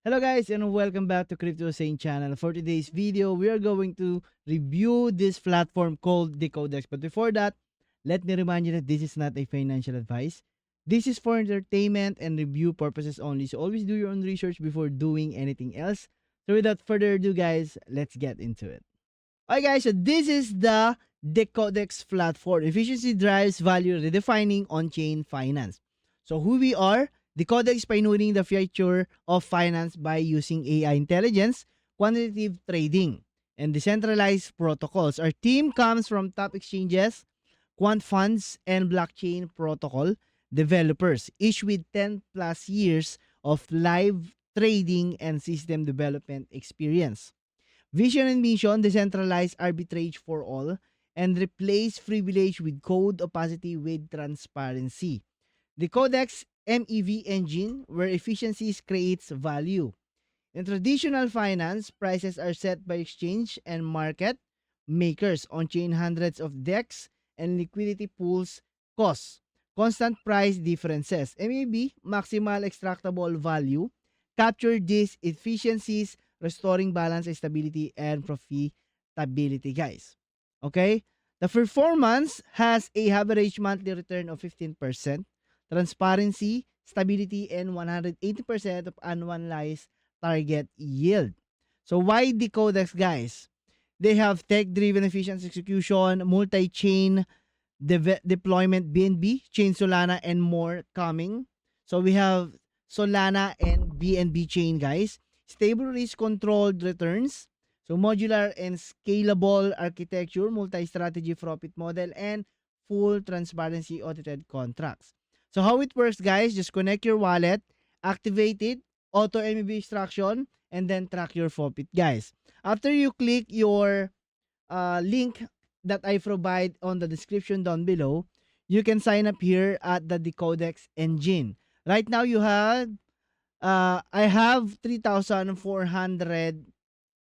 Hello guys and welcome back to Crypto Sane channel. For today's video, we are going to review this platform called Decodex. But before that, let me remind you that this is not a financial advice. This is for entertainment and review purposes only. So always do your own research before doing anything else. So without further ado guys, let's get into it. Alright guys, so this is the Decodex platform. Efficiency drives value redefining on-chain finance. So who we are, Decodex pioneering the future of finance by using AI intelligence, quantitative trading, and decentralized protocols. Our team comes from top exchanges, quant funds, and blockchain protocol developers, each with 10 plus years of live trading and system development experience. Vision and mission, decentralize arbitrage for all, and replace privilege with code opacity with transparency. The Codex MEV engine, where efficiencies creates value. In traditional finance, prices are set by exchange and market makers on-chain hundreds of DEX and liquidity pools costs. Constant price differences. MEV, maximal extractable value, capture these efficiencies, restoring balance, stability, and profitability, guys. Okay? The performance has a average monthly return of 15%, transparency, stability, and 180% of annualized target yield. So why the Codex, guys? They have tech-driven efficient execution, multi-chain deployment BNB, Chain Solana, and more coming. So we have Solana and BNB chain, guys. Stable risk controlled returns. So modular and scalable architecture, multi-strategy profit model, and full transparency audited contracts. So how it works, guys, just connect your wallet, activate it, auto MEV extraction, and then track your profit, guys. After you click your link that I provide on the description down below, you can sign up here at the Decodex engine. Right now, I have 3,400